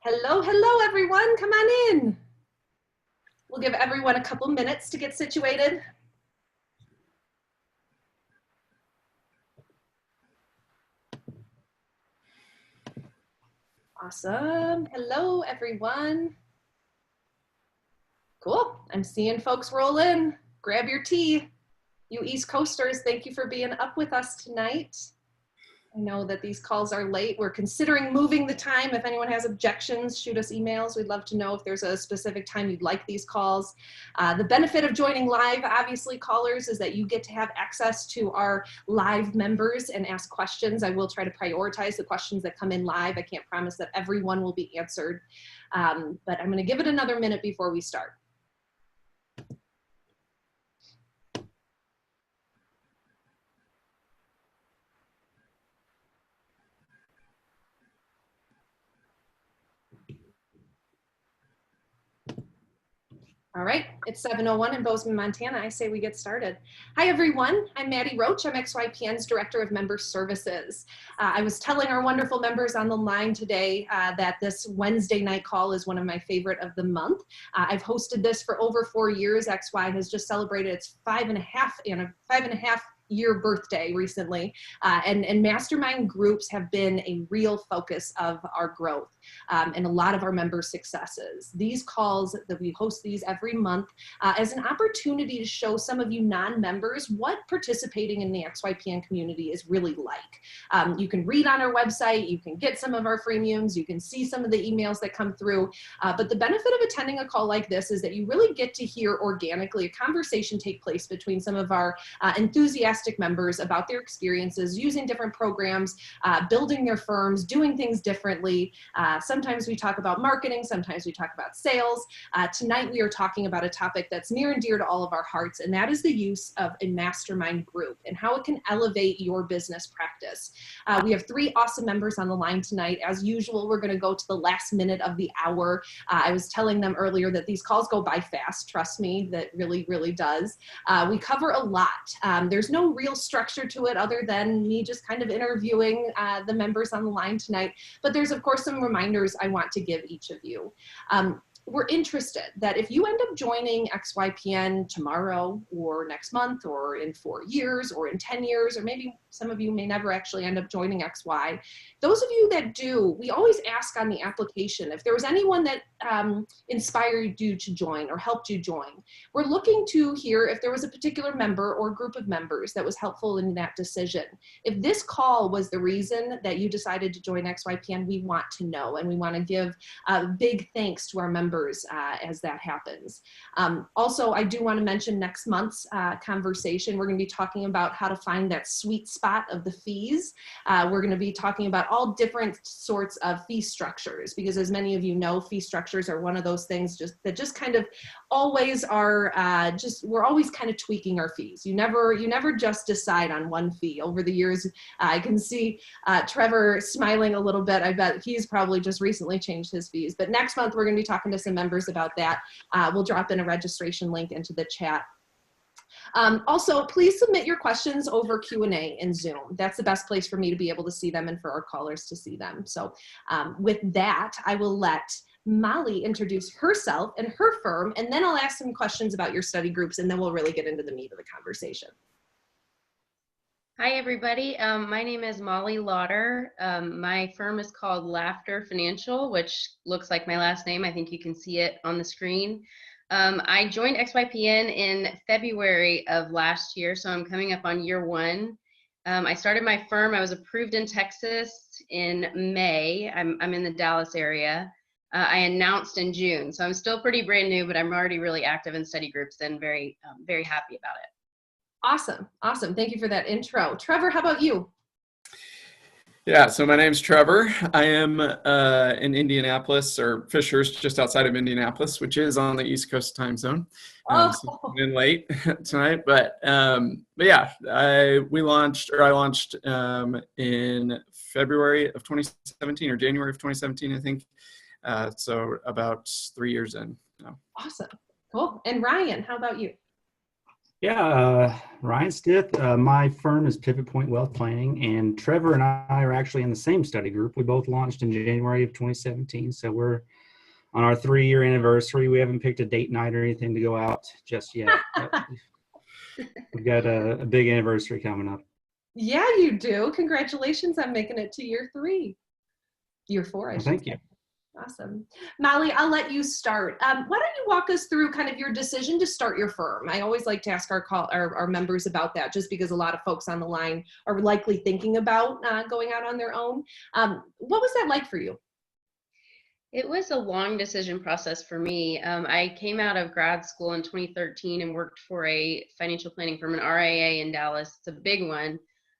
Hello, hello, everyone. Come on in. We'll give everyone a couple minutes to get situated. Awesome. Hello, everyone. Cool. I'm seeing folks roll in. Grab your tea. You East Coasters, thank you for being up with us tonight. I know that these calls are late. We're considering moving the time. If anyone has objections, shoot us emails. We'd love to know if there's a specific time you'd like these calls. The benefit of joining live, obviously, callers, is that you get to have access to our live members and ask questions. I will try to prioritize the questions that come in live. I can't promise that everyone will be answered, but I'm going to give it another minute before we start. All right, it's 7:01 in Bozeman, Montana. I say we get started. Hi, everyone. I'm Maddie Roach. I'm XYPN's Director of Member Services. I was telling our wonderful members on the line today that this Wednesday night call is one of my favorite of the month. I've hosted this for over 4 years. XY has just celebrated its 5.5 year birthday recently, and mastermind groups have been a real focus of our growth and a lot of our members' successes. These calls that we host these every month as an opportunity to show some of you non-members what participating in the XYPN community is really like. You can read on our website, you can get some of our freemiums, you can see some of the emails that come through, but the benefit of attending a call like this is that you really get to hear organically a conversation take place between some of our enthusiastic members about their experiences using different programs, building their firms, doing things differently. Sometimes we talk about marketing, sometimes we talk about sales. Tonight we are talking about a topic that's near and dear to all of our hearts, and that is the use of a mastermind group and how it can elevate your business practice. We have 3 awesome members on the line tonight. As usual, we're going to go to the last minute of the hour. I was telling them earlier that these calls go by fast. Trust me, that really, really does. We cover a lot. There's no real structure to it other than me just kind of interviewing the members on the line tonight. But there's, of course, some reminders I want to give each of you. We're interested that if you end up joining XYPN tomorrow or next month or in 4 years or in 10 years, or maybe some of you may never actually end up joining XY, those of you that do, we always ask on the application if there was anyone that inspired you to join or helped you join. We're looking to hear if there was a particular member or group of members that was helpful in that decision. If this call was the reason that you decided to join XYPN, we want to know, and we want to give big thanks to our members as that happens. Also, I do want to mention next month's conversation. We're going to be talking about how to find that sweet spot of the fees. We're going to be talking about all different sorts of fee structures, because as many of you know, fee structures are one of those things that just kind of always are we're always kind of tweaking our fees. You never just decide on one fee. Over the years, I can see Trevor smiling a little bit. I bet he's probably just recently changed his fees. But next month, we're going to be talking to some members about that. We'll drop in a registration link into the chat. Also, please submit your questions over Q&A in Zoom. That's the best place for me to be able to see them and for our callers to see them. So with that, I will let Molly introduce herself and her firm, and then I'll ask some questions about your study groups, and then we'll really get into the meat of the conversation. Hi, everybody. My name is Molly Lauder. My firm is called Laughter Financial, which looks like my last name. I think you can see it on the screen. I joined XYPN in February of last year, so I'm coming up on year 1. I started my firm. I was approved in Texas in May. I'm in the Dallas area. I announced in June, so I'm still pretty brand new, but I'm already really active in study groups and very happy about it. Awesome. Awesome. Thank you for that intro. Trevor, how about you? Yeah, so my name's Trevor. I am in Indianapolis, or Fishers, just outside of Indianapolis, which is on the East Coast time zone. So I'm in late tonight, but yeah, I launched in February of 2017 or January of 2017, I think. So about 3 years in. Awesome. Cool. And Ryan, how about you? Ryan Stith. My firm is Pivot Point Wealth Planning, and Treavor and I are actually in the same study group. We both launched in January of 2017, so we're on our 3-year anniversary. We haven't picked a date night or anything to go out just yet. But we've got a big anniversary coming up. Yeah, you do. Congratulations on making it to year 3. Year 4, I should say. Thank you. Awesome. Molly, I'll let you start. Why don't you walk us through kind of your decision to start your firm? I always like to ask our members about that, just because a lot of folks on the line are likely thinking about going out on their own. What was that like for you? It was a long decision process for me. I came out of grad school in 2013 and worked for a financial planning firm, an RIA in Dallas. It's a big one.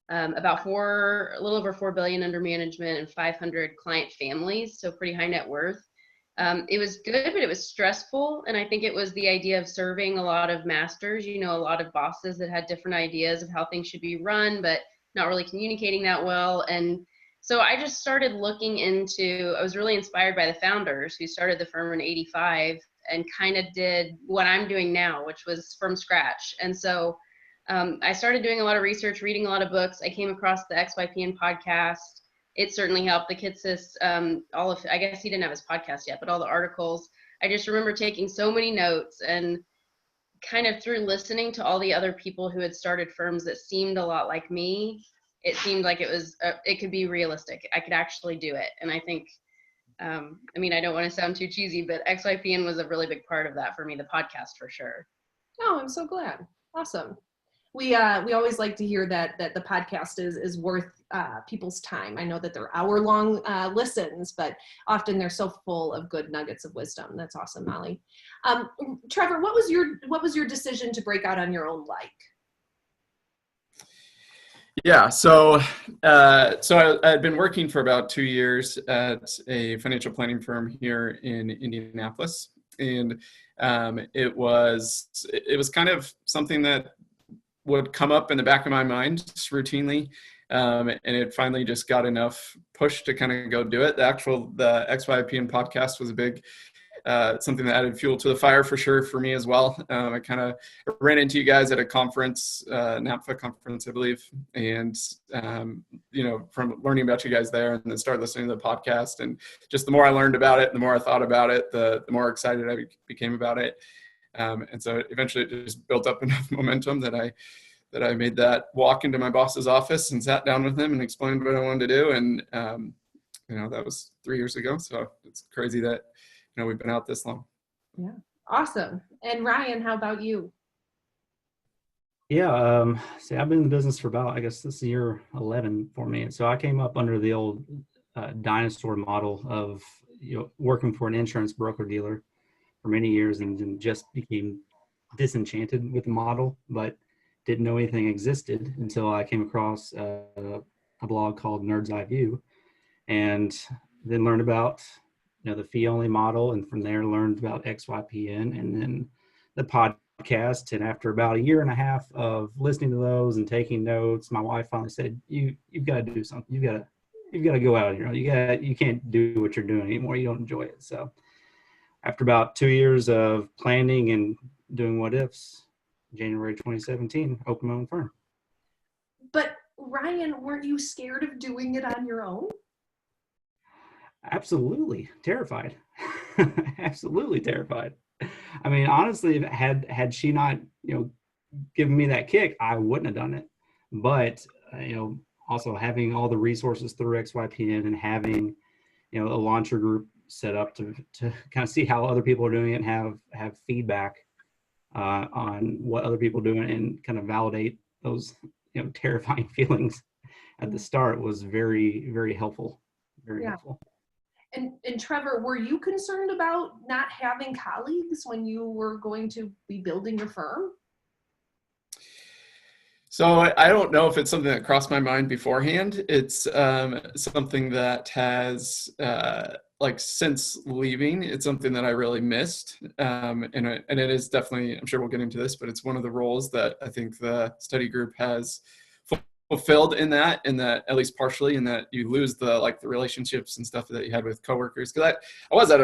A little over 4 billion under management and 500 client families, so pretty high net worth. It was good, but it was stressful. And I think it was the idea of serving a lot of masters, a lot of bosses that had different ideas of how things should be run, but not really communicating that well. And so I just started looking into, I was really inspired by the founders who started the firm in '85 and kind of did what I'm doing now, which was from scratch. And so I started doing a lot of research, reading a lot of books. I came across the XYPN podcast. It certainly helped. The Kitsis, I guess he didn't have his podcast yet, but all the articles. I just remember taking so many notes, and kind of through listening to all the other people who had started firms that seemed a lot like me, it seemed like it could be realistic. I could actually do it. And I think, I don't want to sound too cheesy, but XYPN was a really big part of that for me, the podcast for sure. Oh, I'm so glad. Awesome. We always like to hear that the podcast is worth people's time. I know that they're hour-long listens, but often they're so full of good nuggets of wisdom. That's awesome, Molly. Treavor, what was your decision to break out on your own like? Yeah, so I had been working for about 2 years at a financial planning firm here in Indianapolis, and it was kind of something that would come up in the back of my mind just routinely, and it finally just got enough push to kind of go do it. The XYPN podcast was a big something that added fuel to the fire for sure for me as well. I kind of ran into you guys at a conference, NAPFA conference, I believe, and from learning about you guys there, and then started listening to the podcast, and just the more I learned about it, the more I thought about it, the more excited I became about it. And so eventually it just built up enough momentum that I made that walk into my boss's office and sat down with him and explained what I wanted to do. And, that was 3 years ago. So it's crazy that, we've been out this long. Yeah. Awesome. And Ryan, how about you? Yeah. See, I've been in the business for about, I guess this is year 11 for me. And so I came up under the old dinosaur model of, working for an insurance broker dealer for many years, and then just became disenchanted with the model, but didn't know anything existed until I came across a blog called Nerd's Eye View, and then learned about the fee-only model, and from there learned about XYPN and then the podcast. And after about 1.5 years of listening to those and taking notes, my wife finally said, "You've got to do something. You've got to go out. You can't do what you're doing anymore. You don't enjoy it." So after about 2 years of planning and doing what ifs, January 2017, opened my own firm. But Ryan, weren't you scared of doing it on your own? Absolutely terrified. Absolutely terrified. I mean, honestly, had she not, given me that kick, I wouldn't have done it. But, also having all the resources through XYPN and having, a launcher group set up to kind of see how other people are doing it and have feedback on what other people are doing and kind of validate those, terrifying feelings at the start was very, very helpful. Very helpful. And Treavor, were you concerned about not having colleagues when you were going to be building your firm? So I don't know if it's something that crossed my mind beforehand. It's something that has, since leaving, it's something that I really missed. And it is definitely, I'm sure we'll get into this, but it's one of the roles that I think the study group has fulfilled in that at least partially, in that you lose the relationships and stuff that you had with coworkers. Because I was at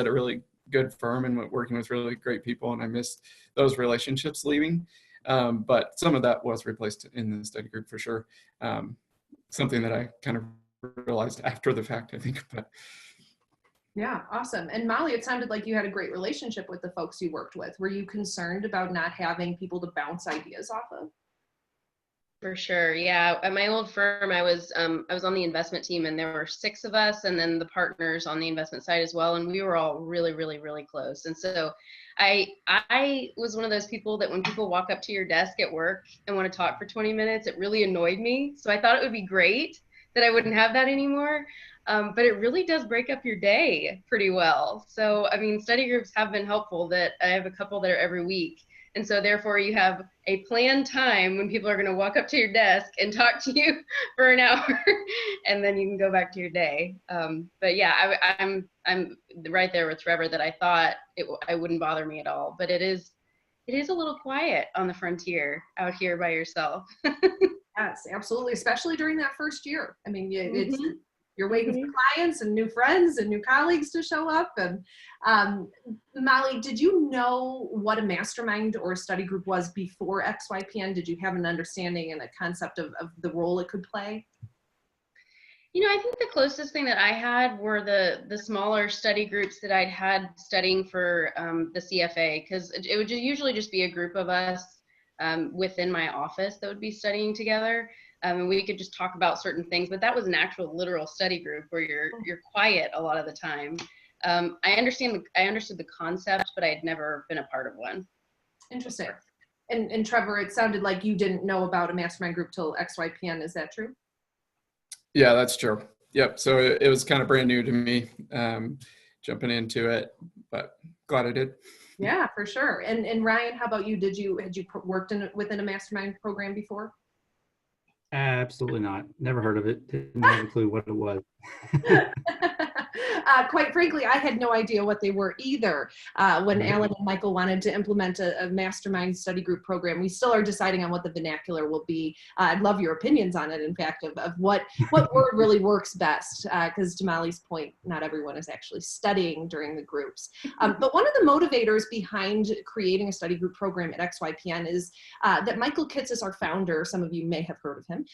a really good firm and working with really great people, and I missed those relationships leaving. But some of that was replaced in the study group for sure. Something that I kind of realized after the fact, I think. But yeah, awesome. And Molly, it sounded like you had a great relationship with the folks you worked with. Were you concerned about not having people to bounce ideas off of? For sure. Yeah. At my old firm, I was on the investment team, and there were 6 of us, and then the partners on the investment side as well. And we were all really, really, really close. And so I was one of those people that when people walk up to your desk at work and want to talk for 20 minutes, it really annoyed me. So I thought it would be great that I wouldn't have that anymore. But it really does break up your day pretty well. So, I mean, study groups have been helpful. That I have a couple that are every week. And so therefore you have a planned time when people are going to walk up to your desk and talk to you for an hour, and then you can go back to your day. But yeah, I'm right there with Treavor that I thought I wouldn't bother me at all, but it is a little quiet on the frontier out here by yourself. Yes, absolutely. Especially during that first year. I mean, you're waiting for clients and new friends and new colleagues to show up. And Molly, did you know what a mastermind or a study group was before XYPN? Did you have an understanding and a concept of the role it could play? You know, I think the closest thing that I had were the smaller study groups that I'd had studying for the CFA, because it would usually just be a group of us within my office that would be studying together. And we could just talk about certain things, but that was an actual literal study group where you're quiet a lot of the time. I understood the concept, but I had never been a part of one. Interesting. And Treavor, it sounded like you didn't know about a mastermind group till XYPN. Is that true? yeah, that's true. Yep. So it was kind of brand new to me, jumping into it, but glad I did. Yeah, for sure. And Ryan, how about you? Had you worked within a mastermind program before? Absolutely not. Never heard of it. Didn't have a clue what it was. Quite frankly, I had no idea what they were either. When Alan and Michael wanted to implement a mastermind study group program, we still are deciding on what the vernacular will be. I'd love your opinions on it, in fact, of what word really works best, because to Molly's point, not everyone is actually studying during the groups. But one of the motivators behind creating a study group program at XYPN is that Michael Kitces, our founder, some of you may have heard of him,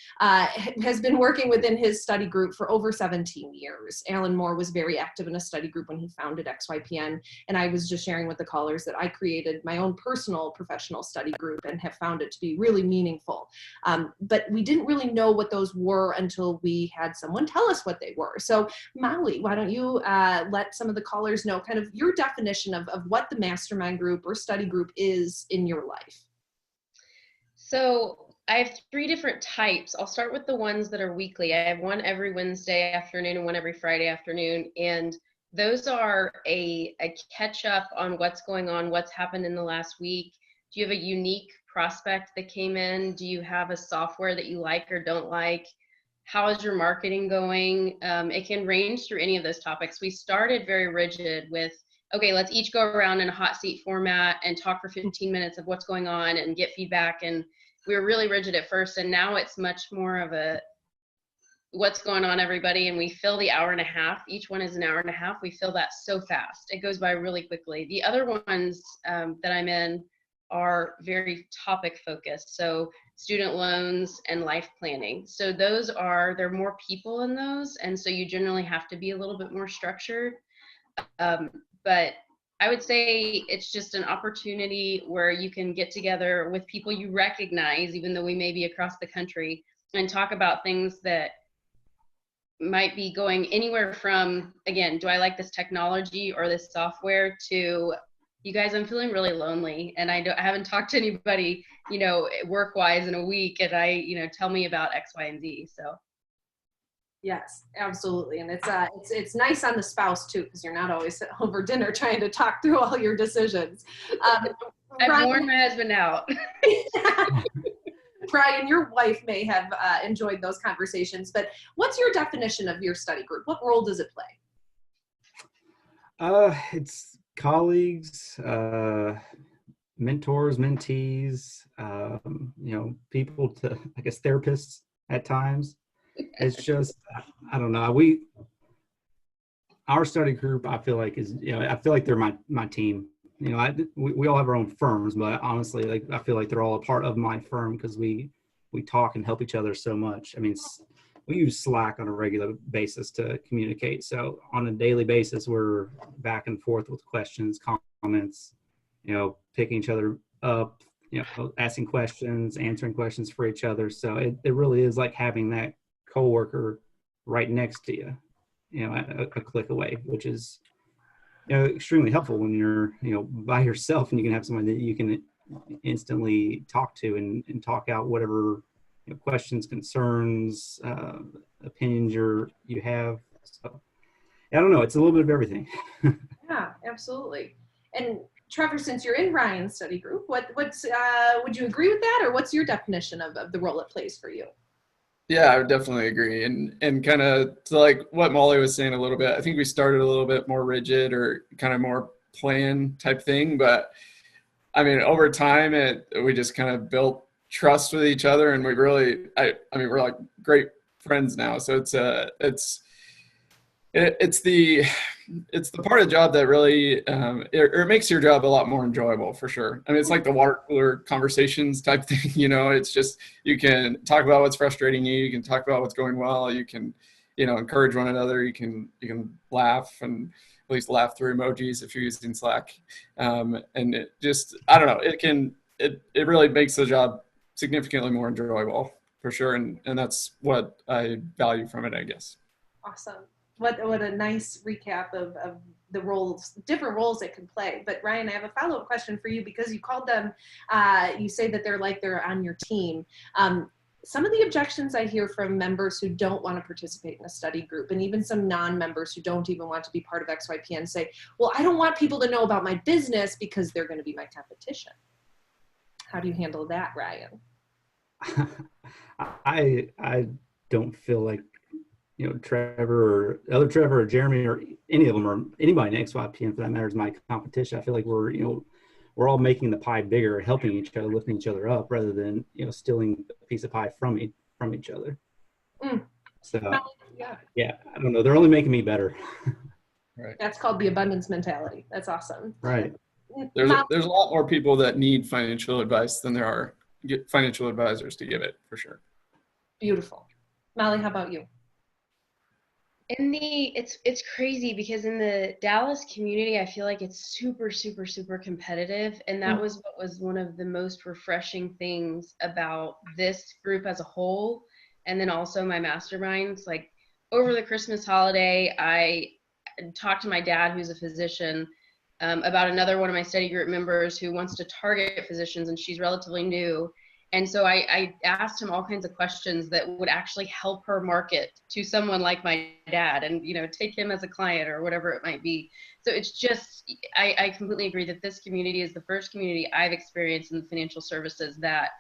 has been working within his study group for over 17 years. Alan Moore was very active in a study group when he founded XYPN, and I was just sharing with the callers that I created my own personal professional study group and have found it to be really meaningful. But we didn't really know what those were until we had someone tell us what they were. So Molly, why don't you let some of the callers know kind of your definition of what the mastermind group or study group is in your life? So I have 3 different types. I'll start with the ones that are weekly. I have one every Wednesday afternoon and one every Friday afternoon. And those are a catch up on what's going on, what's happened in the last week. Do you have a unique prospect that came in? Do you have a software that you like or don't like? How is your marketing going? It can range through any of those topics. We started very rigid with, okay, let's each go around in a hot seat format and talk for 15 minutes of what's going on and get feedback. And we were really rigid at first, and now it's much more of a what's going on, everybody, and we fill the hour and a half. Each one is an hour and a half. We fill that so fast. It goes by really quickly. The other ones that I'm in are very topic focused, so student loans and life planning. So there are more people in those, and so you generally have to be a little bit more structured. But I would say it's just an opportunity where you can get together with people you recognize, even though we may be across the country, and talk about things that might be going anywhere from, again, do I like this technology or this software, to, you guys, I'm feeling really lonely and I haven't talked to anybody, work-wise in a week, and tell me about X, Y, and Z. So. Yes, absolutely. And it's nice on the spouse too, because you're not always over dinner trying to talk through all your decisions. I've worn my husband out. Ryan, your wife may have enjoyed those conversations, but what's your definition of your study group? What role does it play? It's colleagues, mentors, mentees, people to, I guess, therapists at times. It's just, I don't know. Our study group, I feel like they're my team. we all have our own firms, but honestly, like I feel like they're all a part of my firm because we talk and help each other so much. I mean, we use Slack on a regular basis to communicate. So on a daily basis, we're back and forth with questions, comments, picking each other up, asking questions, answering questions for each other. So it really is like having that coworker right next to you, a click away, which is extremely helpful when you're by yourself and you can have someone that you can instantly talk to and talk out whatever questions, concerns, opinions you have. So I don't know, it's a little bit of everything. Yeah, absolutely. And Treavor, since you're in Ryan's study group, what's would you agree with that, or what's your definition of the role it plays for you? Yeah, I would definitely agree. And kind of to like what Molly was saying a little bit, I think we started a little bit more rigid or kind of more plan type thing. But I mean, over time, we just kind of built trust with each other, and we really, I mean, we're like great friends now. So it's the part of the job that really it makes your job a lot more enjoyable, for sure. I mean, it's like the water cooler conversations type thing, it's just, you can talk about what's frustrating you can talk about what's going well, you can encourage one another, you can laugh, and at least laugh through emojis if you're using Slack, and it just, I don't know, it really makes the job significantly more enjoyable, for sure, and that's what I value from it, I guess. Awesome. What a nice recap of the roles, different roles it can play. But Ryan, I have a follow-up question for you, because you called them, you say that they're on your team. Some of the objections I hear from members who don't want to participate in a study group, and even some non-members who don't even want to be part of XYPN, say, well, I don't want people to know about my business because they're going to be my competition. How do you handle that, Ryan? I don't feel like Treavor or Jeremy or any of them, or anybody in XYPN for that matter, is my competition. I feel like we're all making the pie bigger, helping each other, lifting each other up, rather than stealing a piece of pie from each other. So yeah, I don't know, they're only making me better. Right. That's called the abundance mentality. That's awesome. Right. There's a lot more people that need financial advice than there are financial advisors to give it, for sure. Beautiful. Molly, how about you? It's crazy, because in the Dallas community, I feel like it's super, super, super competitive. And that was what was one of the most refreshing things about this group as a whole. And then also my masterminds, like over the Christmas holiday, I talked to my dad, who's a physician, about another one of my study group members who wants to target physicians, and she's relatively new. And so I asked him all kinds of questions that would actually help her market to someone like my dad, and take him as a client or whatever it might be. So it's just, I completely agree that this community is the first community I've experienced in the financial services that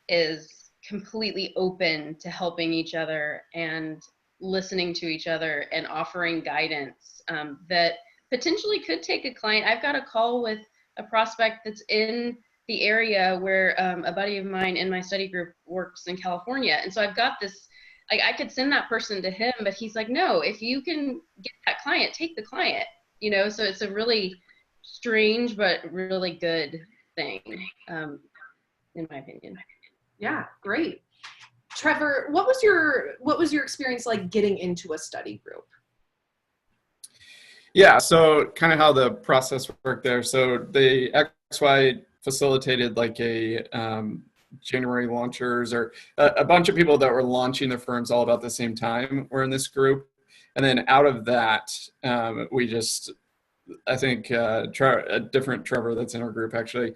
is completely open to helping each other and listening to each other and offering guidance that potentially could take a client. I've got a call with a prospect that's in the area where a buddy of mine in my study group works in California. And so I've got this, like, I could send that person to him, but he's like, no, if you can get that client, take the client, so it's a really strange, but really good thing, in my opinion. Yeah, great. Treavor, what was your experience like getting into a study group? Yeah, so kind of how the process worked there. So the XY facilitated like a January launchers, or a bunch of people that were launching their firms all about the same time were in this group. And then out of that, we just, I think a different Treavor that's in our group actually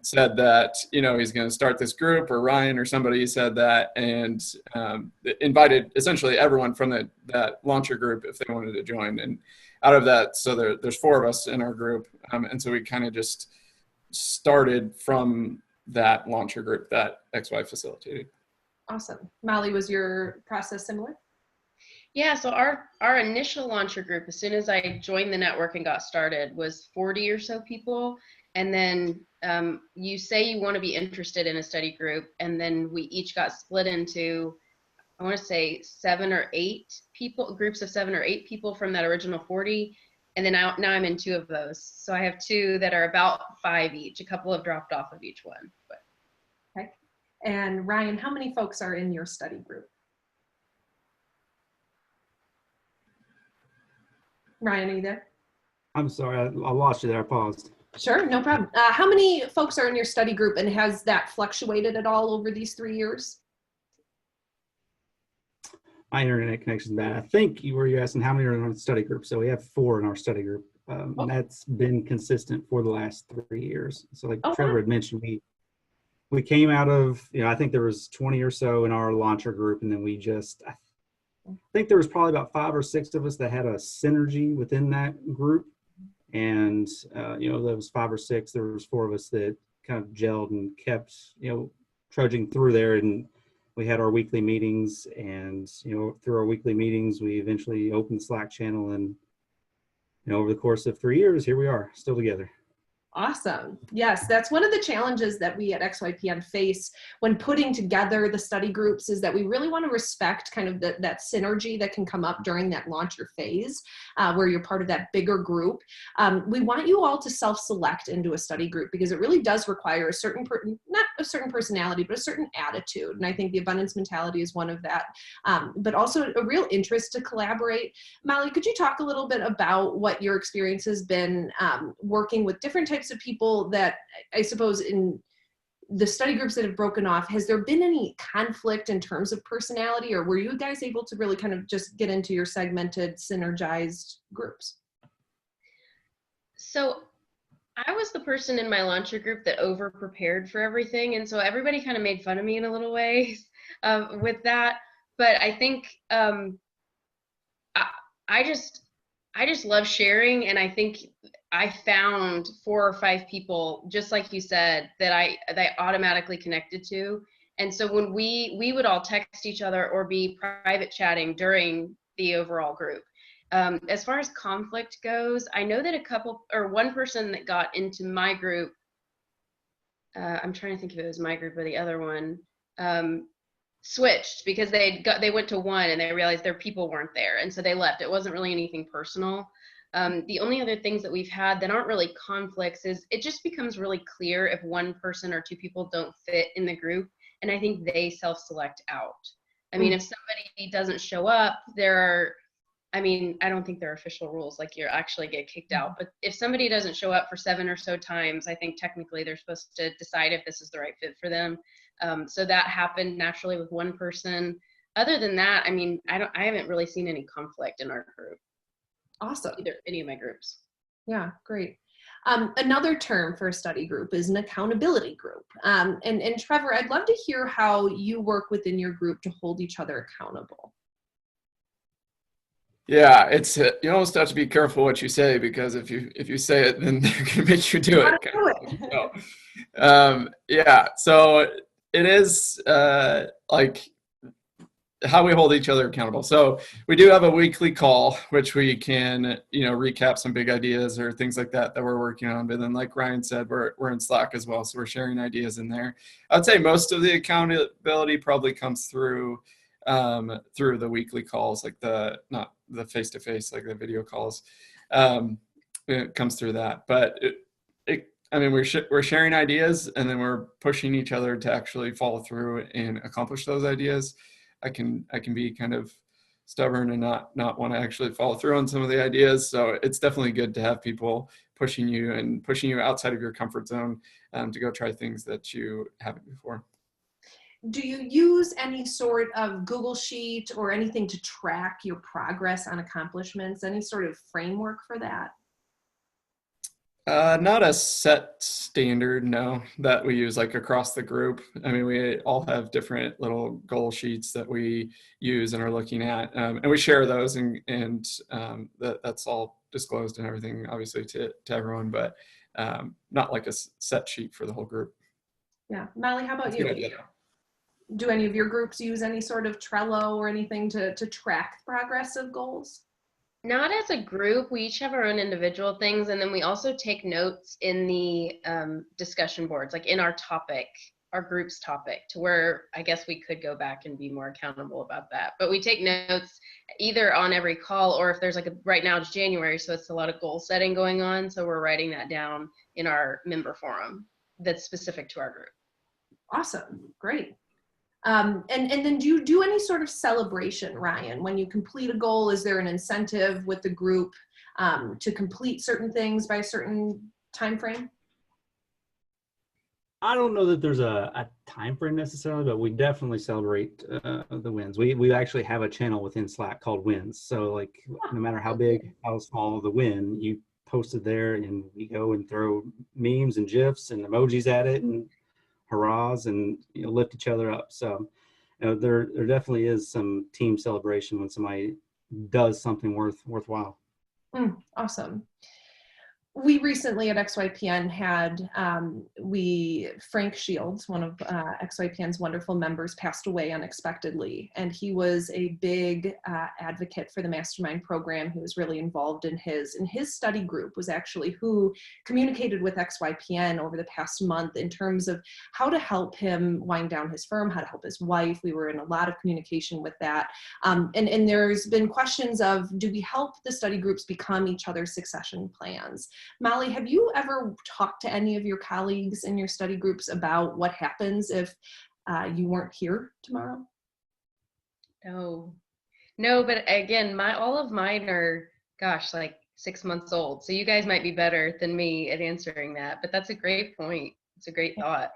said that, he's going to start this group, or Ryan or somebody said that, and invited essentially everyone from that launcher group if they wanted to join. And out of that, so there's 4 of us in our group. And so we kind of just started from that launcher group that XY facilitated. Awesome. Molly, was your process similar? Yeah, so our initial launcher group, as soon as I joined the network and got started, was 40 or so people. And then you say you want to be interested in a study group, and then we each got split into, I want to say 7 or 8 people, groups of 7 or 8 people from that original 40. And then now I'm in 2 of those. So I have 2 that are about 5 each. A couple have dropped off of each one. But. Okay. And Ryan, how many folks are in your study group? Ryan, are you there? I'm sorry, I lost you there. I paused. Sure, no problem. How many folks are in your study group, and has that fluctuated at all over these 3 years? My internet connection is bad. I think you were asking how many are in our study group. So we have 4 in our study group. And that's been consistent for the last 3 years. So like Trevor had mentioned, we came out of, I think there was 20 or so in our launcher group, and then I think there was probably about 5 or 6 of us that had a synergy within that group. And, there was 5 or 6, there was 4 of us that kind of gelled and kept, trudging through there. And we had our weekly meetings, and, through our weekly meetings, we eventually opened the Slack channel, and, over the course of 3 years, here we are still together. Awesome. Yes, that's one of the challenges that we at XYPN face when putting together the study groups, is that we really want to respect kind of that synergy that can come up during that launcher phase, where you're part of that bigger group. We want you all to self-select into a study group, because it really does require a certain, not a certain personality, but a certain attitude. And I think the abundance mentality is one of that, but also a real interest to collaborate. Molly, could you talk a little bit about what your experience has been working with different types of people that, I suppose, in the study groups that have broken off, has there been any conflict in terms of personality, or were you guys able to really kind of just get into your segmented, synergized groups? So I was the person in my launcher group that over prepared for everything. And so everybody kind of made fun of me in a little way with that. But I think I just love sharing. And I think I found 4 or 5 people, just like you said, that I automatically connected to. And so when we would all text each other or be private chatting during the overall group. As far as conflict goes, I know that one person that got into my group, I'm trying to think if it was my group or the other one, switched because they went to one and they realized their people weren't there. And so they left. It wasn't really anything personal. The only other things that we've had that aren't really conflicts is it just becomes really clear if one person or 2 people don't fit in the group. And I think they self-select out. I mean, if somebody doesn't show up, I don't think there are official rules, like you actually get kicked out. But if somebody doesn't show up for 7 or so times, I think technically they're supposed to decide if this is the right fit for them. So that happened naturally with one person. Other than that, I haven't really seen any conflict in our group. Awesome. Either any of my groups. Yeah, great. Another term for a study group is an accountability group. And Trevor, I'd love to hear how you work within your group to hold each other accountable. Yeah, it's you almost have to be careful what you say, because if you say it, then they're gonna make you do it. Yeah, so it is like how we hold each other accountable. So we do have a weekly call, which we can, recap some big ideas or things like that we're working on. But then, like Ryan said, we're in Slack as well, so we're sharing ideas in there. I'd say most of the accountability probably comes through the weekly calls, like not the face-to-face, like the video calls. It comes through that. But we're sharing ideas, and then we're pushing each other to actually follow through and accomplish those ideas. I can be kind of stubborn and not want to actually follow through on some of the ideas. So it's definitely good to have people pushing you outside of your comfort zone to go try things that you haven't before. Do you use any sort of Google Sheet or anything to track your progress on accomplishments? Any sort of framework for that? Not a set standard, no, that we use like across the group. We all have different little goal sheets that we use and are looking at, and we share those, and that's all disclosed and everything, obviously, to everyone, but not like a set sheet for the whole group. Yeah, Molly, how about you? Do any of your groups use any sort of Trello or anything to track progress of goals? Not as a group. We each have our own individual things, and then we also take notes in the discussion boards, like in our topic our group's topic, to where I guess we could go back and be more accountable about that. But we take notes either on every call, or if there's like right now it's January, so it's a lot of goal setting going on. So we're writing that down in our member forum that's specific to our group. Awesome, great. And then do you do any sort of celebration, Ryan, when you complete a goal? Is there an incentive with the group to complete certain things by a certain time frame? I don't know that there's a time frame necessarily, but we definitely celebrate the wins. We actually have a channel within Slack called Wins. So like no matter how big, how small the win, you post it there, and we go and throw memes and GIFs and emojis at it and hurrahs, and lift each other up. So there definitely is some team celebration when somebody does something worthwhile. Awesome. We recently at XYPN had, Frank Shields, one of XYPN's wonderful members, passed away unexpectedly. And he was a big advocate for the mastermind program. He was really involved in his study group, was actually who communicated with XYPN over the past month in terms of how to help him wind down his firm, how to help his wife. We were in a lot of communication with that. And there's been questions of, do we help the study groups become each other's succession plans? Molly, have you ever talked to any of your colleagues in your study groups about what happens if you weren't here tomorrow? No, but again, all of mine are, gosh, like 6 months old. So you guys might be better than me at answering that, but that's a great point. It's a great thought.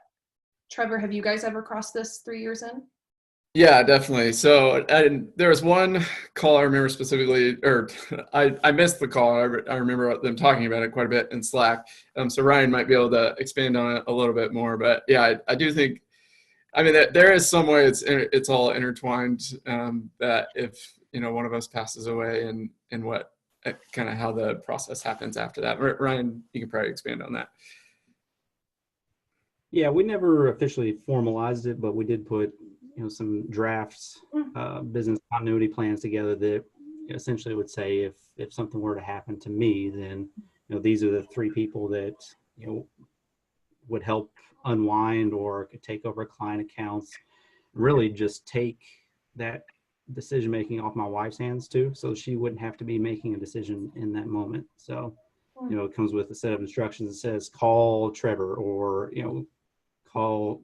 Treavor, have you guys ever crossed this 3 years in? Yeah, definitely. So there was one call I remember specifically, or I missed the call. I remember them talking about it quite a bit in Slack. So Ryan might be able to expand on it a little bit more. But yeah, I do think, I mean, there is some way it's all intertwined, that if, one of us passes away and what kind of how the process happens after that. Ryan, you can probably expand on that. Yeah, we never officially formalized it, but we did put some drafts, business continuity plans together that essentially would say if something were to happen to me, then these are the 3 people that would help unwind or could take over client accounts. Really, just take that decision making off my wife's hands too, so she wouldn't have to be making a decision in that moment. So it comes with a set of instructions that says call Treavor, or call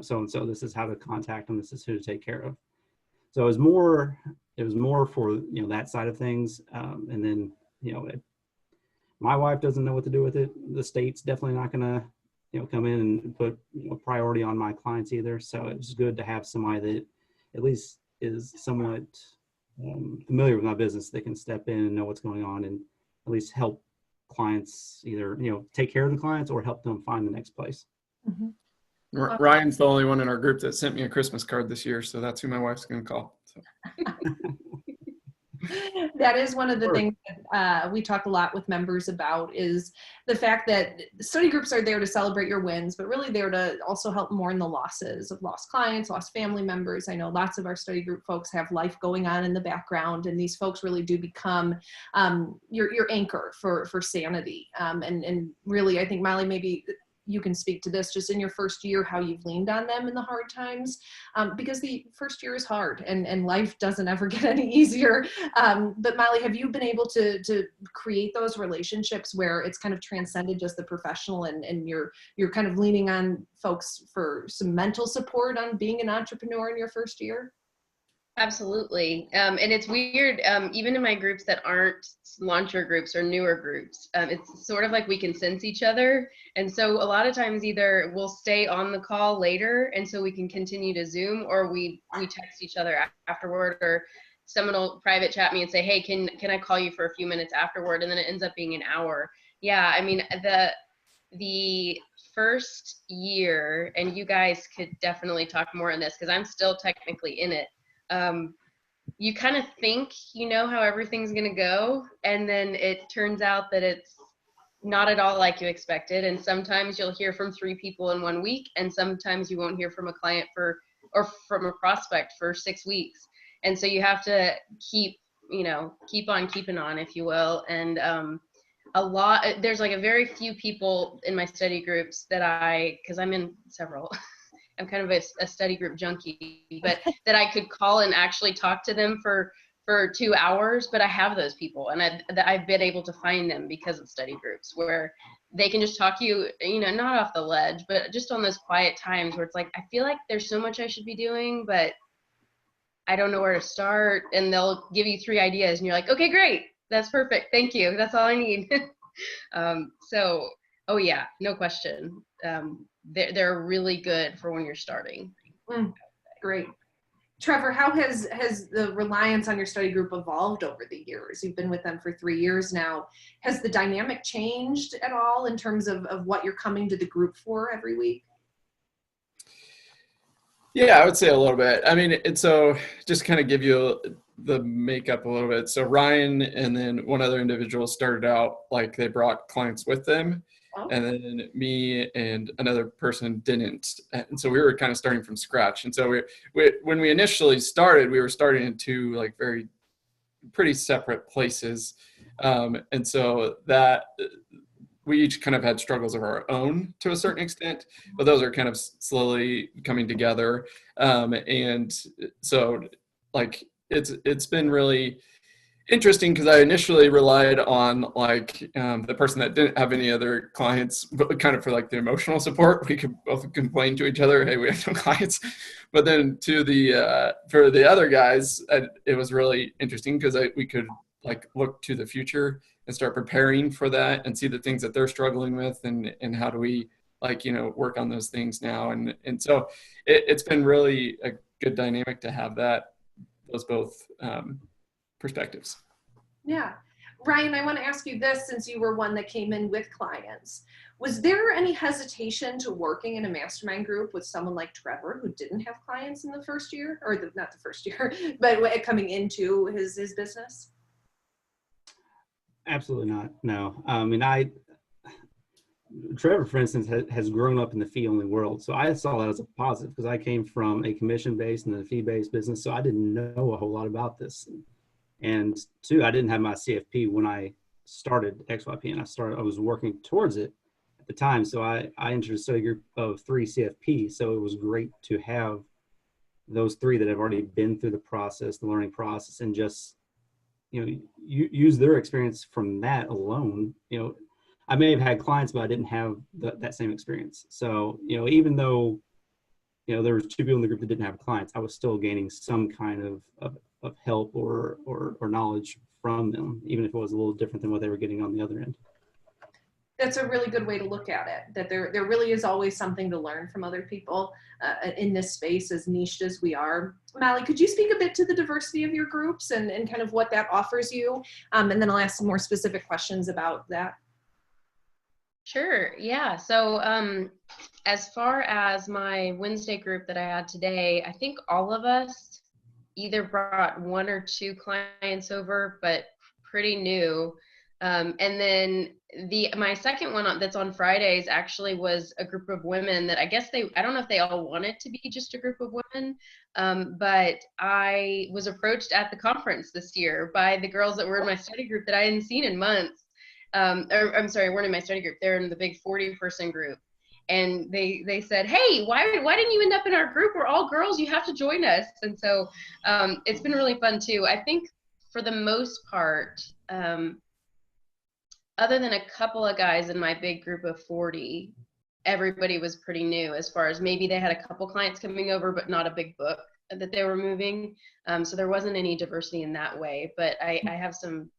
so-and-so, this is how to contact them, this is who to take care of. So it was more for, that side of things. And then, my wife doesn't know what to do with it. The state's definitely not going to, come in and put priority on my clients either. So it's good to have somebody that at least is somewhat familiar with my business that can step in and know what's going on and at least help clients either, take care of the clients or help them find the next place. Mm-hmm. Ryan's the only one in our group that sent me a Christmas card this year, so that's who my wife's going to call. So. That is one of the things that we talk a lot with members about, is the fact that study groups are there to celebrate your wins, but really there to also help mourn the losses of lost clients, lost family members. I know lots of our study group folks have life going on in the background, and these folks really do become your anchor for sanity. And really, I think, Molly, maybe you can speak to this just in your first year, how you've leaned on them in the hard times, because the first year is hard and life doesn't ever get any easier. But Molly, have you been able to create those relationships where it's kind of transcended just the professional and you're kind of leaning on folks for some mental support on being an entrepreneur in your first year? Absolutely. And it's weird, even in my groups that aren't launcher groups or newer groups, it's sort of like we can sense each other. And so a lot of times either we'll stay on the call later and so we can continue to Zoom, or we text each other afterward, or someone will private chat me and say, hey, can I call you for a few minutes afterward? And then it ends up being an hour. Yeah, I mean, the first year, and you guys could definitely talk more on this because I'm still technically in it. You kind of think you know how everything's going to go, and then it turns out that it's not at all like you expected. And sometimes you'll hear from 3 people in 1 week, and sometimes you won't hear from a client or from a prospect for 6 weeks. And so you have to keep on keeping on, if you will. And there's like a very few people in my study groups that because I'm in several, I'm kind of a study group junkie, but that I could call and actually talk to them for 2 hours. But I have those people, and I've been able to find them because of study groups where they can just talk you, not off the ledge, but just on those quiet times where it's like, I feel like there's so much I should be doing, but I don't know where to start. And they'll give you 3 ideas and you're like, okay, great. That's perfect. Thank you. That's all I need. So, oh yeah, no question. They're really good for when you're starting. Great. Treavor, how has the reliance on your study group evolved over the years? You've been with them for 3 years now. Has the dynamic changed at all in terms of what you're coming to the group for every week? Yeah, I would say a little bit. I mean, so just kind of give you the makeup a little bit. So Ryan and then one other individual started out like they brought clients with them. Oh. And then me and another person didn't. And so we were kind of starting from scratch. And so when we initially started, we were starting in 2 like pretty separate places. And so that we each kind of had struggles of our own to a certain extent, but those are kind of slowly coming together. And so like it's been really interesting because I initially relied on like the person that didn't have any other clients, but kind of for like the emotional support. We could both complain to each other, hey, we have no clients. But then for the other guys, it was really interesting because we could like look to the future and start preparing for that and see the things that they're struggling with and how do we like, work on those things now. And so it's been really a good dynamic to have those both perspectives. Yeah. Ryan, I want to ask you this, since you were one that came in with clients. Was there any hesitation to working in a mastermind group with someone like Treavor who didn't have clients in the first year, or not the first year, but coming into his business? Absolutely not. No. I mean, Treavor, for instance, has grown up in the fee-only world. So I saw that as a positive because I came from a commission-based and a fee-based business. So I didn't know a whole lot about this. And 2, I didn't have my CFP when I started XYPN. I was working towards it at the time. So I entered a study group of 3 CFP. So it was great to have those 3 that have already been through the process, the learning process, and just, use their experience from that alone. I may have had clients, but I didn't have that same experience. So, even though, there was 2 people in the group that didn't have clients, I was still gaining some kind of help or knowledge from them, even if it was a little different than what they were getting on the other end. That's a really good way to look at it, that there really is always something to learn from other people in this space, as niched as we are. Molly, could you speak a bit to the diversity of your groups and kind of what that offers you? And then I'll ask some more specific questions about that. Sure. Yeah. So as far as my Wednesday group that I had today, I think all of us either brought 1 or 2 clients over, but pretty new. And then my second one that's on Fridays actually was a group of women that I don't know if they all wanted to be just a group of women, but I was approached at the conference this year by the girls that were in my study group that I hadn't seen in months. Weren't in my study group. They're in the big 40-person group. And they said, hey, why didn't you end up in our group? We're all girls. You have to join us. And so it's been really fun too. I think for the most part, other than a couple of guys in my big group of 40, everybody was pretty new, as far as maybe they had a couple clients coming over, but not a big book that they were moving. So there wasn't any diversity in that way, but I have some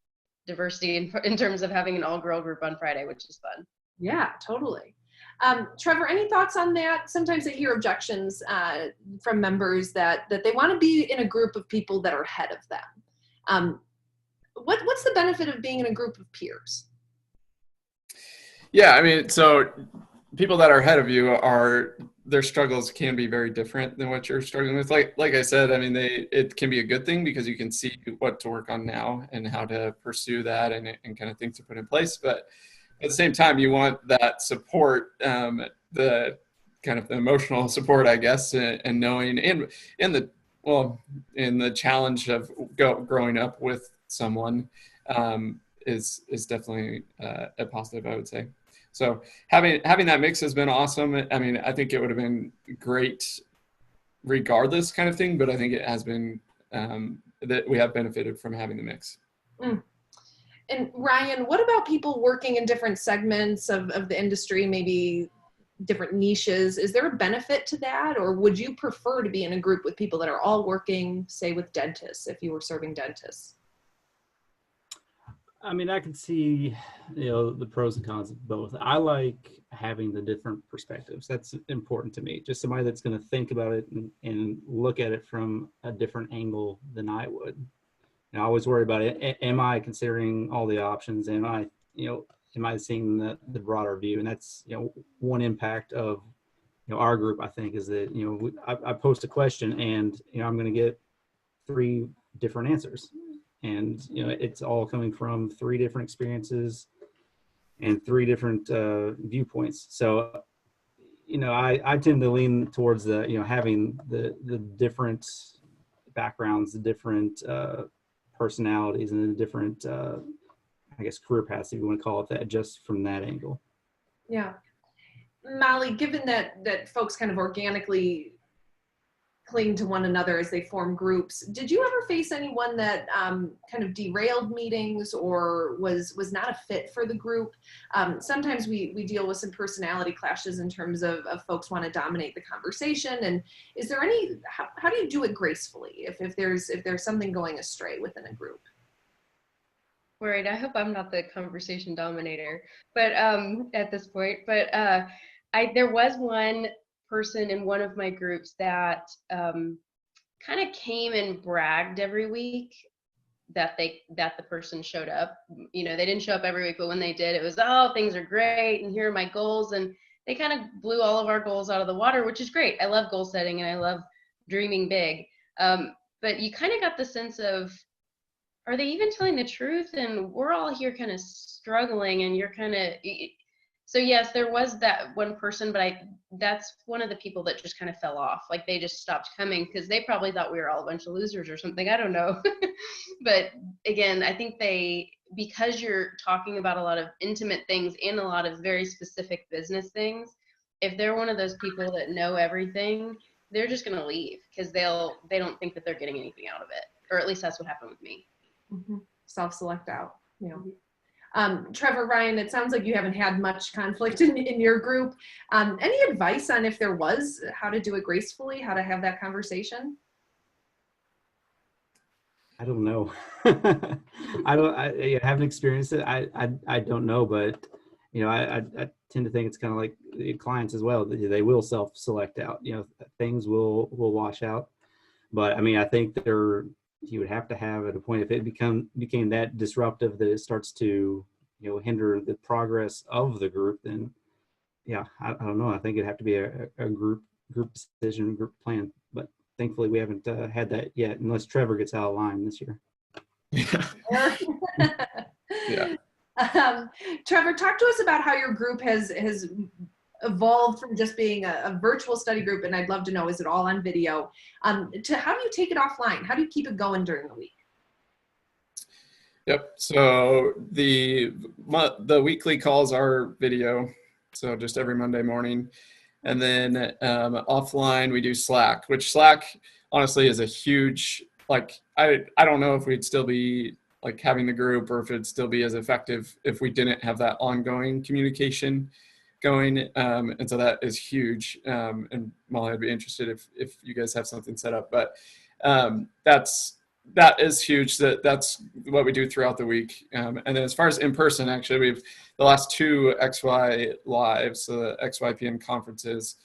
diversity in terms of having an all-girl group on Friday, which is fun. Yeah, totally. Treavor, any thoughts on that? Sometimes I hear objections from members that they want to be in a group of people that are ahead of them. What's the benefit of being in a group of peers? Yeah, I mean, so people that are ahead of you their struggles can be very different than what you're struggling with. Like I said, I mean, it can be a good thing because you can see what to work on now and how to pursue that and kind of things to put in place. But at the same time, you want that support, the kind of the emotional support, I guess, and knowing in the challenge of growing up with someone is definitely a positive, I would say. So having that mix has been awesome. I mean, I think it would have been great regardless kind of thing, but I think it has been that we have benefited from having the mix. Mm. And Ryan, what about people working in different segments of the industry, maybe different niches? Is there a benefit to that, or would you prefer to be in a group with people that are all working, say, with dentists, if you were serving dentists? I mean, I can see, the pros and cons of both. I like having the different perspectives. That's important to me. Just somebody that's going to think about it and look at it from a different angle than I would. And I always worry about it. Am I considering all the options? Am I seeing the broader view? And that's, one impact of, our group, I think, is that, I post a question and, I'm going to get 3 different answers. And, it's all coming from 3 different experiences and 3 different viewpoints. So, I tend to lean towards having the different backgrounds, the different personalities, and the different, career paths, if you want to call it that, just from that angle. Yeah. Molly, given that folks kind of organically cling to one another as they form groups, did you ever face anyone that kind of derailed meetings or was not a fit for the group? Sometimes we deal with some personality clashes in terms of folks want to dominate the conversation. And is there how do you do it gracefully if there's something going astray within a group? Right. I hope I'm not the conversation dominator, but at this point, but there was one person in one of my groups that kind of came and bragged every week that the person showed up. They didn't show up every week, but when they did, it was, oh, things are great, and here are my goals. And they kind of blew all of our goals out of the water, which is great. I love goal setting and I love dreaming big. But you kind of got the sense of, are they even telling the truth? And we're all here kind of struggling, and you're kind of, so yes, there was that one person, but that's one of the people that just kind of fell off. Like, they just stopped coming because they probably thought we were all a bunch of losers or something. I don't know. But again, I think because you're talking about a lot of intimate things and a lot of very specific business things, if they're one of those people that know everything, they're just going to leave because they don't think that they're getting anything out of it. Or at least that's what happened with me. Mm-hmm. Self-select out. Treavor, Ryan, it sounds like you haven't had much conflict in your group. Any advice on, if there was, how to do it gracefully, how to have that conversation? I don't know. I haven't experienced it. I don't know, but I tend to think it's kind of like the clients as well. They will self-select out. Things will wash out. But I mean, I think you would have to have at a point, if it became that disruptive that it starts to hinder the progress of the group, then yeah, I don't know. I think it'd have to be a group decision, group plan. But thankfully we haven't had that yet, unless Treavor gets out of line this year. Yeah. Yeah. Treavor, talk to us about how your group has evolved from just being a virtual study group, and I'd love to know, is it all on video, to how do you take it offline? How do you keep it going during the week? Yep. So the weekly calls are video, so just every Monday morning. And then offline we do Slack, which Slack honestly is a huge, I don't know if we'd still be having the group, or if it'd still be as effective if we didn't have that ongoing communication going. And so that is huge. And Molly, I'd be interested if you guys have something set up, but that is huge. That's what we do throughout the week. And then as far as in person, actually, we've the last 2 XY lives, so the XYPN conferences,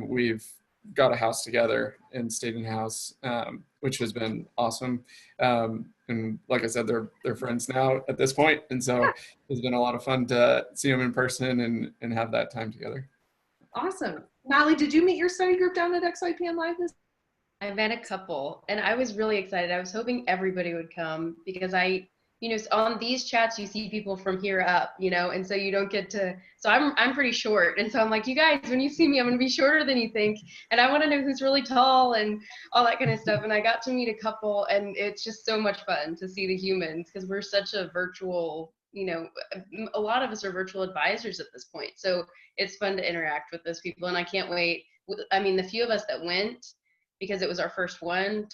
we've got a house together and stayed in house, which has been awesome. And like I said, they're friends now at this point. And so it's been a lot of fun to see them in person and have that time together. Awesome. Molly, did you meet your study group down at XYPN Live this? I met a couple, and I was really excited. I was hoping everybody would come because I you know, on these chats, you see people from here up, you know, and so you don't get to, so I'm pretty short. And so I'm like, you guys, when you see me, I'm going to be shorter than you think. And I want to know who's really tall and all that kind of stuff. And I got to meet a couple, and it's just so much fun to see the humans, because we're such a virtual, you know, a lot of us are virtual advisors at this point. So it's fun to interact with those people. And I can't wait. I mean, the few of us that went, because it was our first one,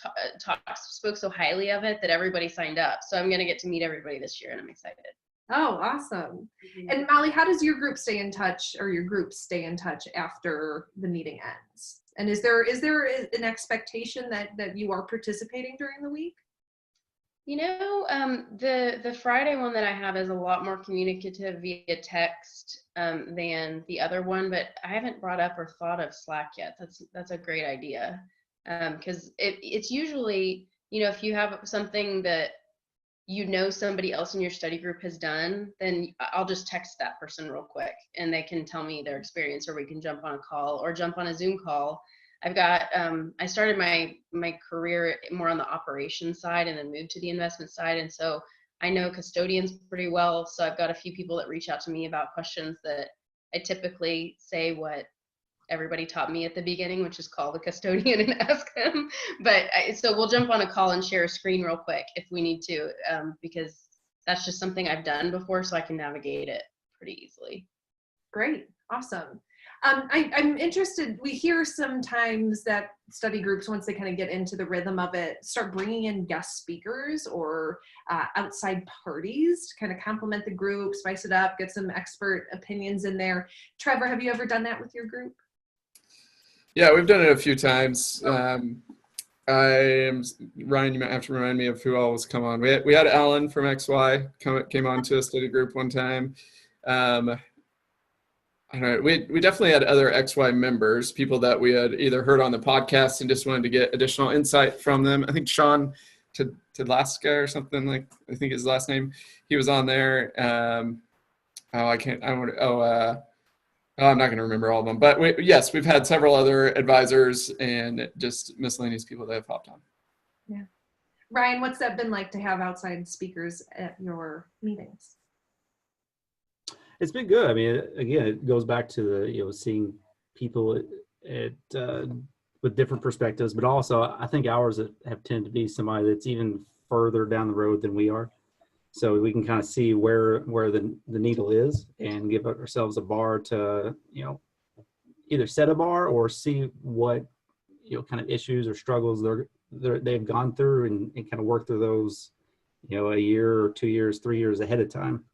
spoke so highly of it that everybody signed up. So I'm going to get to meet everybody this year, and I'm excited. Oh, awesome. And Molly, how does your group stay in touch, or your groups stay in touch after the meeting ends? And is there an expectation that you are participating during the week? You know, the Friday one that I have is a lot more communicative via text than the other one, but I haven't brought up or thought of Slack yet. That's a great idea. Because it's usually, you know, if you have something that you know somebody else in your study group has done, then I'll just text that person real quick and they can tell me their experience, or we can jump on a call or jump on a Zoom call. I've got, I started my career more on the operations side and then moved to the investment side. And so I know custodians pretty well. So I've got a few people that reach out to me about questions that I typically say what everybody taught me at the beginning, which is call the custodian and ask them. But so we'll jump on a call and share a screen real quick if we need to, because that's just something I've done before, so I can navigate it pretty easily. Great, awesome. I'm interested, we hear sometimes that study groups, once they kind of get into the rhythm of it, start bringing in guest speakers or outside parties to kind of complement the group, spice it up, get some expert opinions in there. Trevor, have you ever done that with your group? Yeah, we've done it a few times. Ryan, you might have to remind me of who all was come on. We had Alan from XY came on to a study group one time. I don't know. We definitely had other XY members, people that we had either heard on the podcast and just wanted to get additional insight from them. I think Sean Tedlaska or something, like, I think his last name. He was on there. I'm not going to remember all of them, but yes, we've had several other advisors and just miscellaneous people that have hopped on. Yeah. Ryan, what's that been like to have outside speakers at your meetings? It's been good. I mean, again, it goes back to the, seeing people with different perspectives, but also I think ours have tended to be somebody that's even further down the road than we are. So we can kind of see where the needle is and give ourselves a bar to, either set a bar or see what, kind of issues or struggles they've gone through and kind of work through those, a year or 2 years, 3 years ahead of time.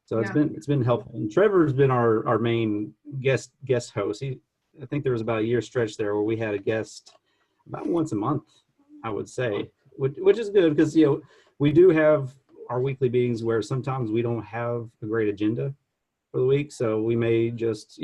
So Yeah. it's been helpful. And Trevor's been our main guest host. I think there was about a year stretch there where we had a guest about once a month, I would say, which is good because, we do have our weekly meetings where sometimes we don't have a great agenda for the week. So we may just,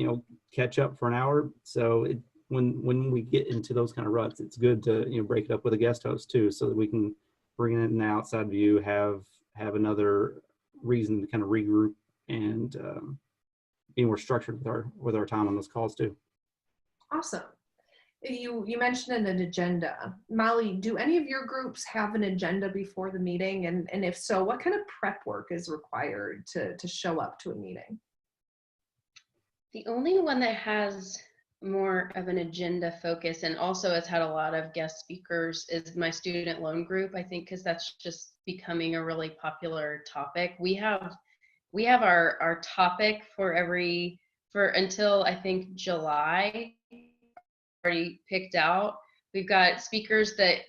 catch up for an hour. So when we get into those kind of ruts, it's good to, break it up with a guest host too, so that we can bring in an outside view, have another reason to kind of regroup and be more structured with our time on those calls too. Awesome. You mentioned an agenda. Molly, do any of your groups have an agenda before the meeting? And if so, what kind of prep work is required to show up to a meeting? The only one that has more of an agenda focus and also has had a lot of guest speakers is my student loan group, I think, because that's just becoming a really popular topic. We have our topic for until I think July already picked out. We've got speakers that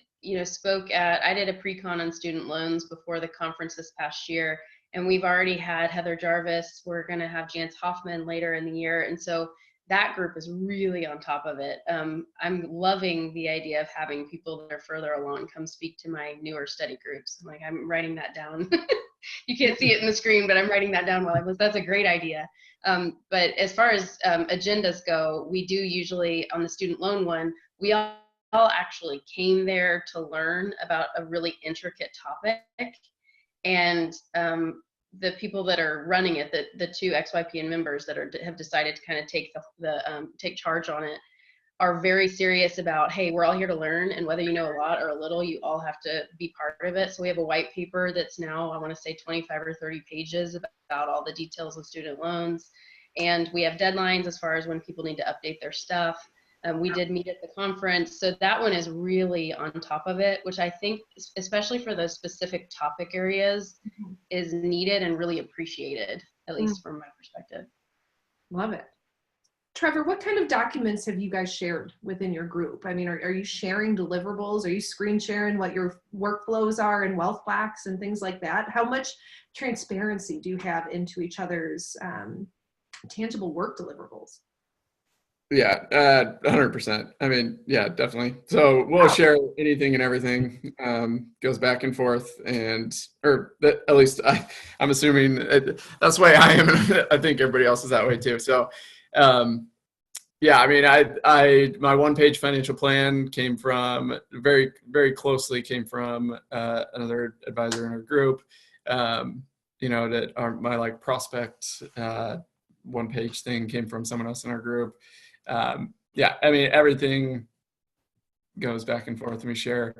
spoke at, I did a pre-con on student loans before the conference this past year, and we've already had Heather Jarvis. We're going to have Jance Hoffman later in the year, and so that group is really on top of it. I'm loving the idea of having people that are further along come speak to my newer study groups. I'm writing that down. You can't see it in the screen, but I'm writing that down that's a great idea. But as far as agendas go, we do usually, on the student loan one, we all actually came there to learn about a really intricate topic. And the people that are running it, the two XYPN members that have decided to kind of take take charge on it, are very serious about, hey, we're all here to learn, and whether you know a lot or a little, you all have to be part of it. So we have a white paper that's now, I want to say 25 or 30 pages about all the details of student loans. And we have deadlines as far as when people need to update their stuff. We did meet at the conference. So that one is really on top of it, which I think, especially for those specific topic areas, is needed and really appreciated, at least from my perspective. Love it. Treavor, what kind of documents have you guys shared within your group? I mean, are you sharing deliverables? Are you screen sharing what your workflows are and wealth blocks and things like that? How much transparency do you have into each other's tangible work deliverables? Yeah, 100%. I mean, yeah, definitely. So we'll share anything and everything, goes back and forth, or at least I'm assuming that's the way I am. And I think everybody else is that way too. So, yeah, I mean, my one-page financial plan came from very, very closely came from another advisor in our group. That my like prospect one-page thing came from someone else in our group. Yeah, I mean, everything goes back and forth, and we share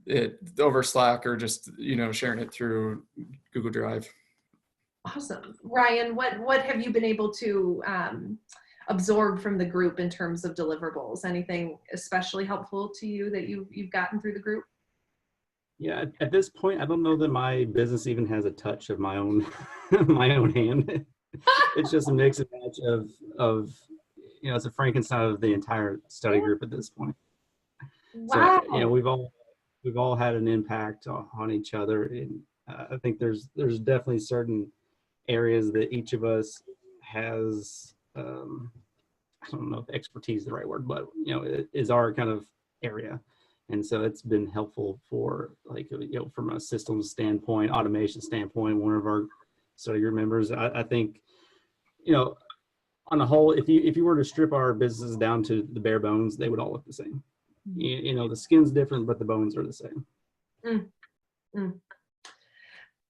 it over Slack or just, sharing it through Google Drive. Awesome. Ryan, what have you been able to absorb from the group in terms of deliverables? Anything especially helpful to you that you've gotten through the group? Yeah, at this point, I don't know that my business even has a touch of my own my own hand. It's just a mix and match of it's a Frankenstein of the entire study group at this point. Wow. So we've all had an impact on each other, and I think there's definitely certain areas that each of us has. I don't know if expertise is the right word, but it is our kind of area. And so it's been helpful for from a systems standpoint, automation standpoint. One of our study group members, I think, on the whole, if you were to strip our businesses down to the bare bones, they would all look the same. The skin's different, but the bones are the same.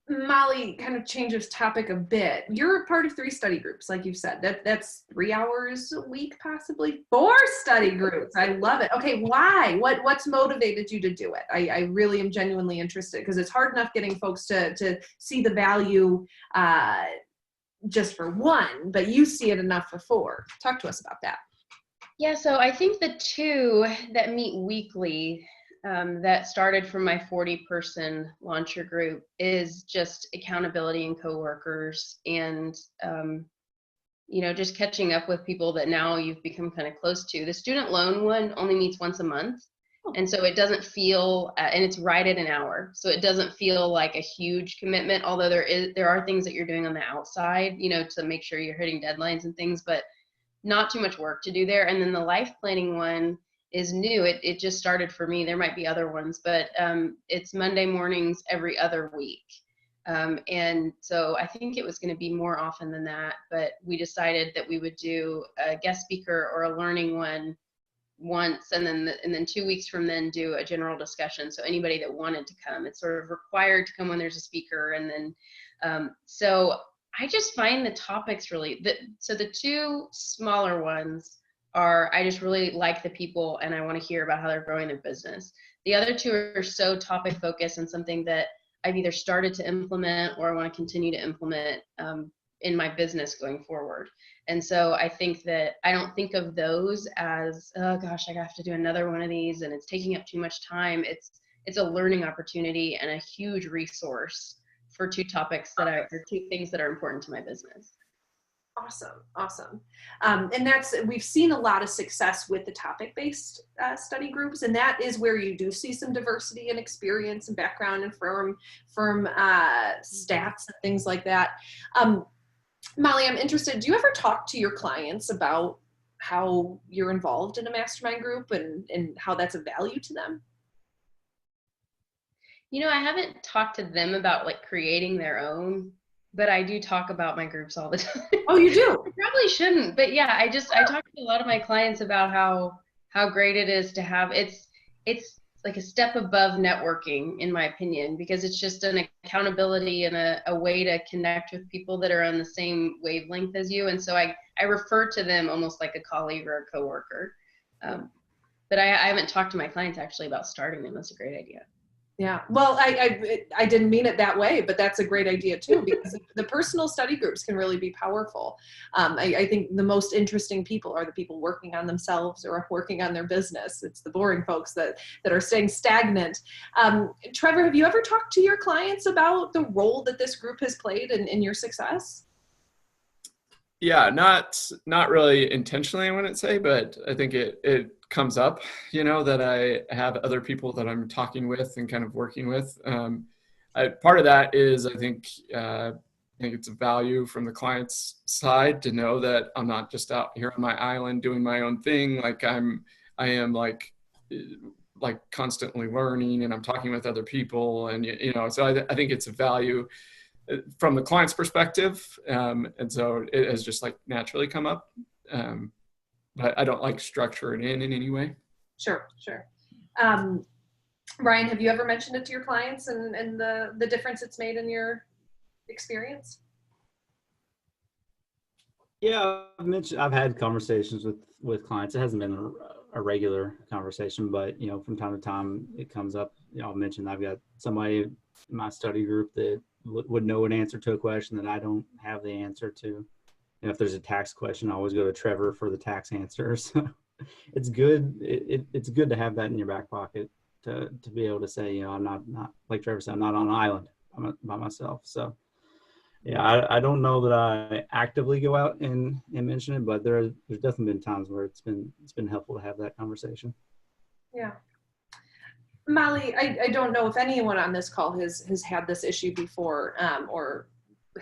Molly, kind of changes topic a bit. You're a part of 3 study groups, like you've said. That's 3 hours a week, possibly 4 study groups. I love it. Okay, why? What's motivated you to do it? I really am genuinely interested, because it's hard enough getting folks to see the value just for 1, but you see it enough for 4. Talk to us about that. Yeah, so I think the 2 that meet weekly, that started from my 40-person launcher group, is just accountability and coworkers, and just catching up with people that now you've become kind of close to. The student loan one only meets once a month, and so it doesn't feel, and it's right at an hour, so it doesn't feel like a huge commitment. Although there are things that you're doing on the outside, to make sure you're hitting deadlines and things, but not too much work to do there. And then the life planning one is new. It just started for me. There might be other ones, but it's Monday mornings every other week. And so I think it was going to be more often than that, but we decided that we would do a guest speaker or a learning one once, and then 2 weeks from then do a general discussion. So anybody that wanted to come, it's sort of required to come when there's a speaker. And then, so I just find the topics really, so the 2 smaller ones are, I just really like the people and I want to hear about how they're growing their business. The other 2 are so topic focused and something that I've either started to implement or I want to continue to implement in my business going forward. And so I think that I don't think of those as, oh gosh, I have to do another one of these and it's taking up too much time. It's a learning opportunity and a huge resource for 2 topics or 2 things that are important to my business. Awesome. And we've seen a lot of success with the topic-based study groups, and that is where you do see some diversity and experience and background and firm stats and things like that. Molly, I'm interested, do you ever talk to your clients about how you're involved in a mastermind group and how that's of value to them? I haven't talked to them about creating their own, but I do talk about my groups all the time. Oh, you do? I probably shouldn't, but yeah, I talk to a lot of my clients about how great it is to have, it's like a step above networking, in my opinion, because it's just an accountability and a way to connect with people that are on the same wavelength as you. And so I refer to them almost like a colleague or a coworker. But I haven't talked to my clients actually about starting them. That's a great idea. Yeah, well, I didn't mean it that way, but that's a great idea too, because the personal study groups can really be powerful. I think the most interesting people are the people working on themselves or working on their business. It's the boring folks that are staying stagnant. Treavor, have you ever talked to your clients about the role that this group has played in your success? Yeah, not really intentionally, I wouldn't say, but I think it comes up, that I have other people that I'm talking with and kind of working with. Part of that is I think it's a value from the client's side to know that I'm not just out here on my island doing my own thing. Like I am like constantly learning, and I'm talking with other people, and so I think it's a value from the client's perspective, and so it has just like naturally come up, but I don't like structure it in any way. Sure. Ryan, have you ever mentioned it to your clients and the difference it's made in your experience? Yeah, I've had conversations with clients. It hasn't been a regular conversation, but from time to time it comes up. I'll mention I've got somebody in my study group that would know an answer to a question that I don't have the answer to. If there's a tax question, I always go to Treavor for the tax answer. So it's good. It's good to have that in your back pocket to be able to say, I'm not like Treavor said, I'm not on an island by myself. So yeah, I don't know that I actively go out and mention it, but there's definitely been times where it's been helpful to have that conversation. Yeah. Molly, I don't know if anyone on this call has had this issue before, or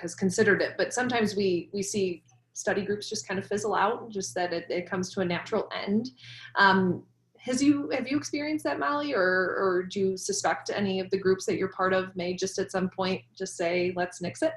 has considered it, but sometimes we see study groups just kind of fizzle out, just that it comes to a natural end. Have you experienced that, Molly, or do you suspect any of the groups that you're part of may just at some point just say, let's nix it?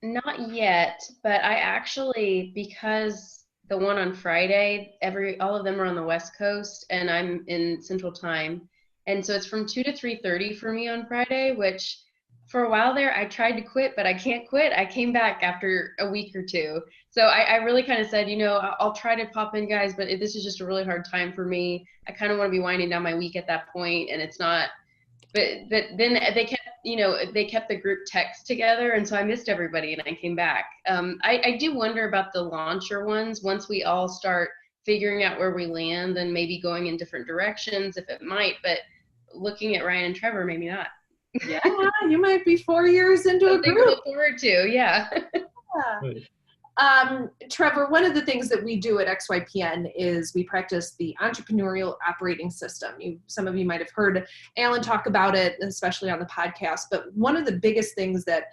Not yet, but I actually, because the one on Friday, all of them are on the West Coast and I'm in Central Time. And so it's from 2 to 3:30 for me on Friday, which for a while there, I tried to quit, but I can't quit. I came back after a week or two. So I really kind of said, I'll try to pop in, guys, but this is just a really hard time for me. I kind of want to be winding down my week at that point, and it's not. But then they kept the group text together, and so I missed everybody, and I came back. I do wonder about the launcher ones once we all start figuring out where we land and maybe going in different directions, if it might. But looking at Ryan and Treavor, maybe not. Yeah, you might be 4 years into a group. To look forward to, yeah. Treavor, one of the things that we do at XYPN is we practice the entrepreneurial operating system. Some of you might have heard Alan talk about it, especially on the podcast, but one of the biggest things that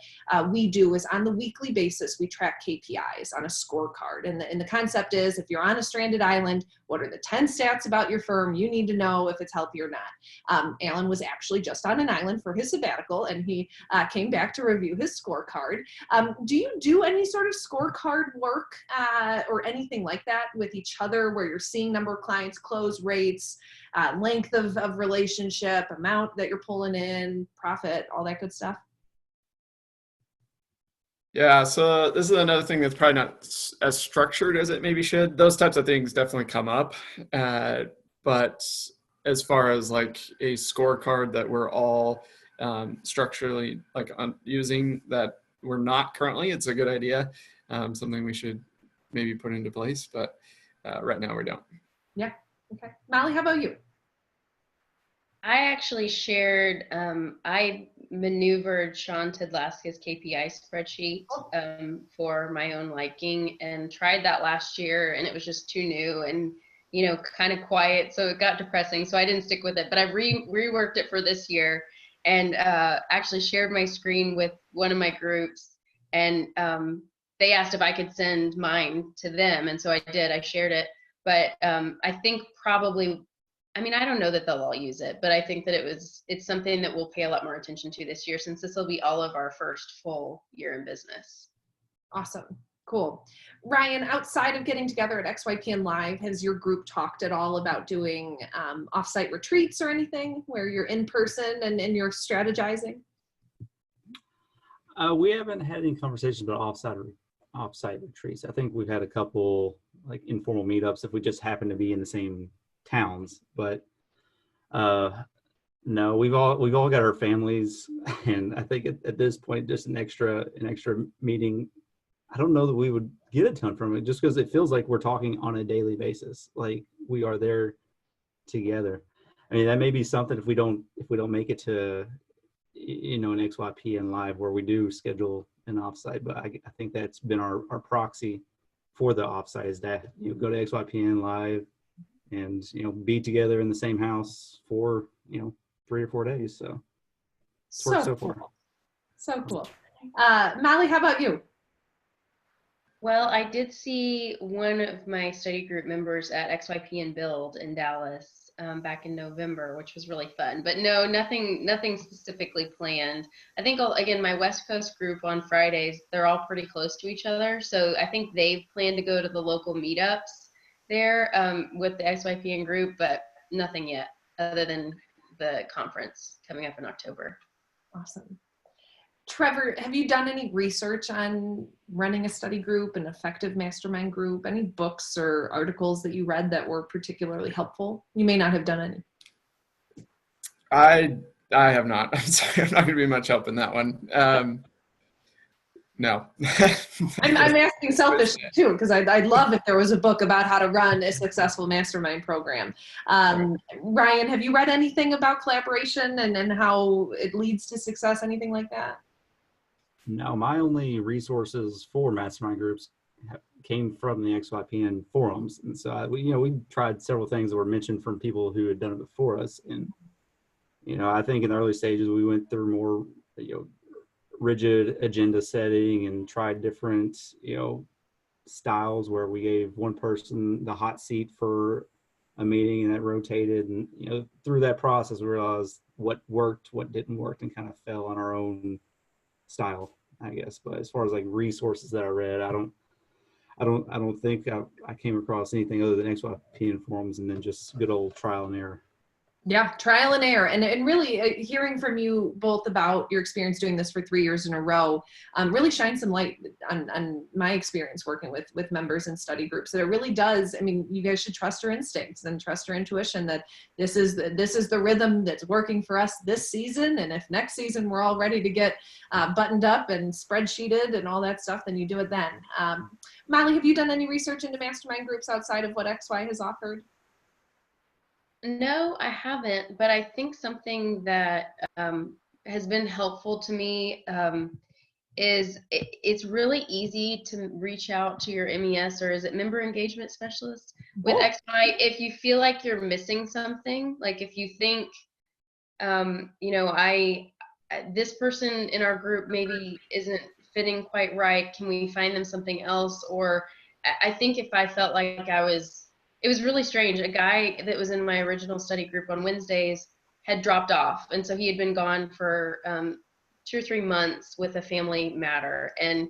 we do is on the weekly basis, we track KPIs on a scorecard. And the concept is, if you're on a stranded island, what are the 10 stats about your firm you need to know if it's healthy or not? Alan was actually just on an island for his sabbatical, and he came back to review his scorecard. Do you do any sort of scorecard work or anything like that with each other, where you're seeing number of clients, close rates, length of relationship, amount that you're pulling in, profit, all that good stuff? Yeah, so this is another thing that's probably not as structured as it maybe should. Those types of things definitely come up, but as far as like a scorecard that we're all structurally using that we're not currently, it's a good idea. Something we should maybe put into place, but right now we don't. Yeah. Okay. Molly, how about you? I actually shared, I maneuvered Sean Tedlaska's KPI spreadsheet for my own liking, and tried that last year, and it was just too new and kind of quiet, so it got depressing, so I didn't stick with it. But I reworked it for this year, and actually shared my screen with one of my groups, and they asked if I could send mine to them, and so I did. I shared it, but I think probably, I don't know that they'll all use it, but I think that it's something that we'll pay a lot more attention to this year, since this will be all of our first full year in business. Awesome. Cool. Ryan, outside of getting together at XYPN Live, has your group talked at all about doing offsite retreats or anything where you're in person and you're strategizing? We haven't had any conversations about offsite retreats. I think we've had a couple like informal meetups if we just happen to be in the same towns, but no, we've all got our families, and I think at this point, just an extra meeting, I don't know that we would get a ton from it, just because it feels like we're talking on a daily basis, like we are there together. I mean, that may be something if we don't make it to, you know, an XYPN Live where we do schedule an offsite, but I think that's been our proxy for the offsite, is that you go to XYPN Live and, you know, be together in the same house for, you know, 3 or 4 days. So it's worked so far. Cool. So cool. Molly, how about you? Well, I did see one of my study group members at XYPN Build in Dallas back in November, which was really fun. But no, nothing specifically planned. I think, again, my West Coast group on Fridays, they're all pretty close to each other. So I think they've planned to go to the local meetups there with the XYPN group, but nothing yet other than the conference coming up in October. Awesome. Treavor, have you done any research on running a study group, an effective mastermind group, any books or articles that you read that were particularly helpful? You may not have done any. I have not. I'm sorry, I'm not going to be much help in that one. No. I'm asking selfishly too, because I'd love if there was a book about how to run a successful mastermind program. Ryan, have you read anything about collaboration and how it leads to success, anything like that? No, my only resources for mastermind groups came from the XYPN forums. And so, we tried several things that were mentioned from people who had done it before us. And, I think in the early stages, we went through more, rigid agenda setting and tried different, styles where we gave one person the hot seat for a meeting and that rotated. And, through that process, we realized what worked, what didn't work, and kind of fell on our own style, I guess. But as far as like resources that I read, I don't think I came across anything other than XYPN forums and then just good old trial and error. Yeah, trial and error. And really hearing from you both about your experience doing this for 3 years in a row really shines some light on my experience working with members in study groups. That it really does. I mean, you guys should trust your instincts and trust your intuition that this is the rhythm that's working for us this season. And if next season we're all ready to get buttoned up and spreadsheeted and all that stuff, then you do it then. Molly, have you done any research into mastermind groups outside of what XY has offered? No, I haven't, but I think something that has been helpful to me is it's really easy to reach out to your MES, or is it member engagement specialist with XY, if you feel like you're missing something, like if you think, this person in our group maybe isn't fitting quite right, can we find them something else? Or I think if I felt like it was really strange. A guy that was in my original study group on Wednesdays had dropped off. And so he had been gone for 2 or 3 months with a family matter. And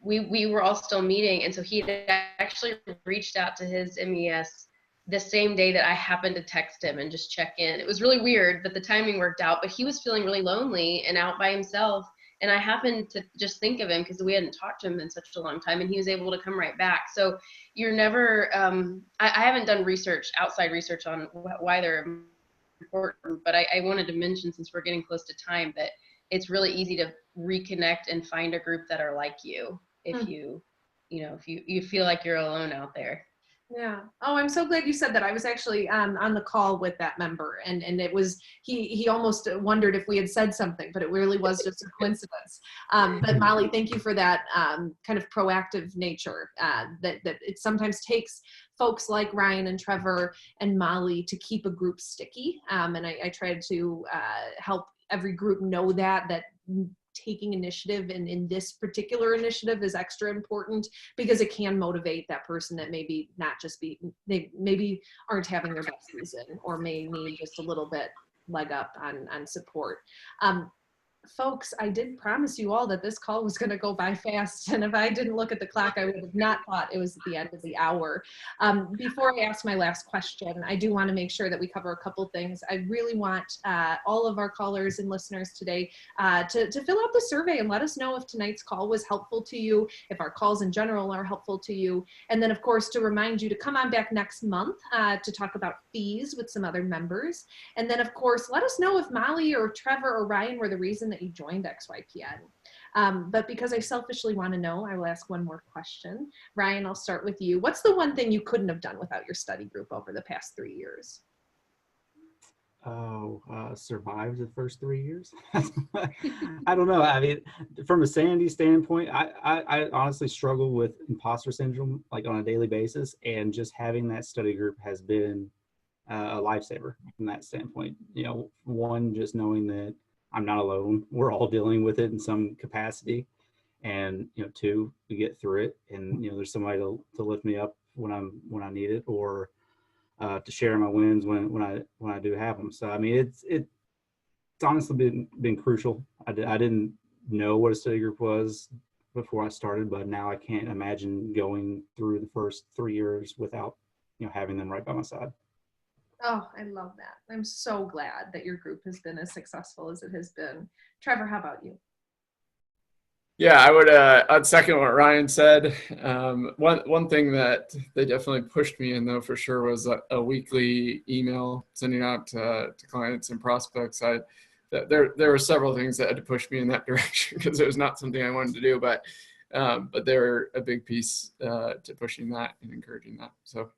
we were all still meeting. And so he had actually reached out to his MES the same day that I happened to text him and just check in. It was really weird, but the timing worked out. But he was feeling really lonely and out by himself. And I happened to just think of him because we hadn't talked to him in such a long time, and he was able to come right back. So you're never, I haven't done outside research on why they're important, but I wanted to mention, since we're getting close to time, that it's really easy to reconnect and find a group that are like you if you feel like you're alone out there. Yeah. Oh, I'm so glad you said that. I was actually on the call with that member, and it was, he almost wondered if we had said something, but it really was just a coincidence. But Molly, thank you for that kind of proactive nature that it sometimes takes folks like Ryan and Treavor and Molly to keep a group sticky. And I tried to help every group know that taking initiative in this particular initiative is extra important, because it can motivate that person that maybe they maybe aren't having their best season, or may need just a little bit leg up on support. folks, I did promise you all that this call was going to go by fast. And if I didn't look at the clock, I would have not thought it was at the end of the hour. Before I ask my last question, I do want to make sure that we cover a couple things. I really want all of our callers and listeners today to fill out the survey and let us know if tonight's call was helpful to you, if our calls in general are helpful to you. And then, of course, to remind you to come on back next month to talk about fees with some other members. And then, of course, let us know if Molly or Treavor or Ryan were the reason that you joined XYPN. But because I selfishly want to know, I will ask one more question. Ryan, I'll start with you. What's the one thing you couldn't have done without your study group over the past 3 years? Survived the first 3 years. I don't know. I mean, from a sanity standpoint, I honestly struggle with imposter syndrome like on a daily basis, and just having that study group has been a lifesaver from that standpoint. You know, one, just knowing that I'm not alone. We're all dealing with it in some capacity. And, you know, two, we get through it, and, you know, there's somebody to lift me up when I need it, or to share my wins when I do have them. So, I mean, it's honestly been crucial. I didn't know what a study group was before I started, but now I can't imagine going through the first 3 years without, you know, having them right by my side. Oh, I love that. I'm so glad that your group has been as successful as it has been. Treavor, how about you? Yeah, I'd second what Ryan said. One thing that they definitely pushed me in, though, for sure, was a weekly email sending out to clients and prospects. There were several things that had to push me in that direction because it was not something I wanted to do, but they were a big piece to pushing that and encouraging that. So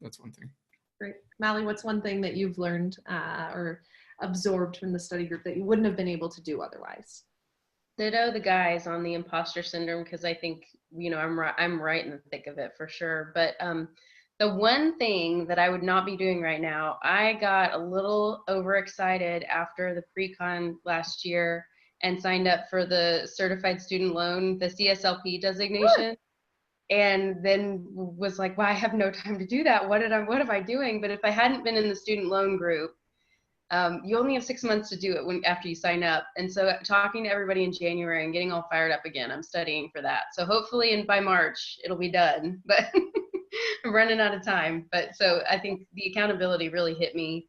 that's one thing. Great. Molly, what's one thing that you've learned or absorbed from the study group that you wouldn't have been able to do otherwise? Ditto the guys on the imposter syndrome, because I think, you know, I'm right in the thick of it for sure. But the one thing that I would not be doing right now, I got a little overexcited after the pre-con last year and signed up for the certified student loan, the CSLP designation. And then was like, well, I have no time to do that. What am I doing? But if I hadn't been in the student loan group, you only have 6 months to do it after you sign up. And so talking to everybody in January and getting all fired up again, I'm studying for that. So hopefully by March, it'll be done, but I'm running out of time. But so I think the accountability really hit me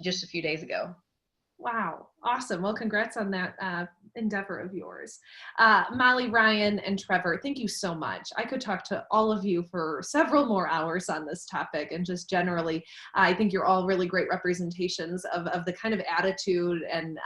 just a few days ago. Wow. Awesome. Well, congrats on that endeavor of yours. Molly, Ryan, and Treavor, thank you so much. I could talk to all of you for several more hours on this topic, and just generally, I think you're all really great representations of the kind of attitude and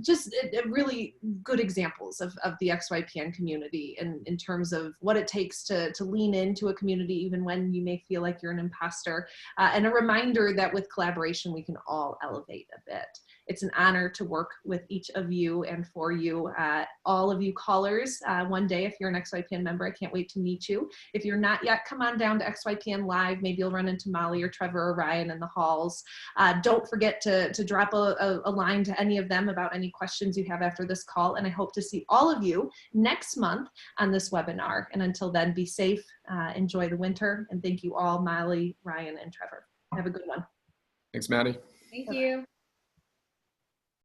just really good examples of the XYPN community in terms of what it takes to lean into a community even when you may feel like you're an imposter, and a reminder that with collaboration we can all elevate a bit. It's an honor to work with each of you and for you, all of you callers. One day, if you're an XYPN member, I can't wait to meet you. If you're not yet, come on down to XYPN Live. Maybe you'll run into Molly or Treavor or Ryan in the halls. Don't forget to drop a line to any of them about any questions you have after this call. And I hope to see all of you next month on this webinar. And until then, be safe, enjoy the winter, and thank you all, Molly, Ryan, and Treavor. Have a good one. Thanks, Maddie. Thank you.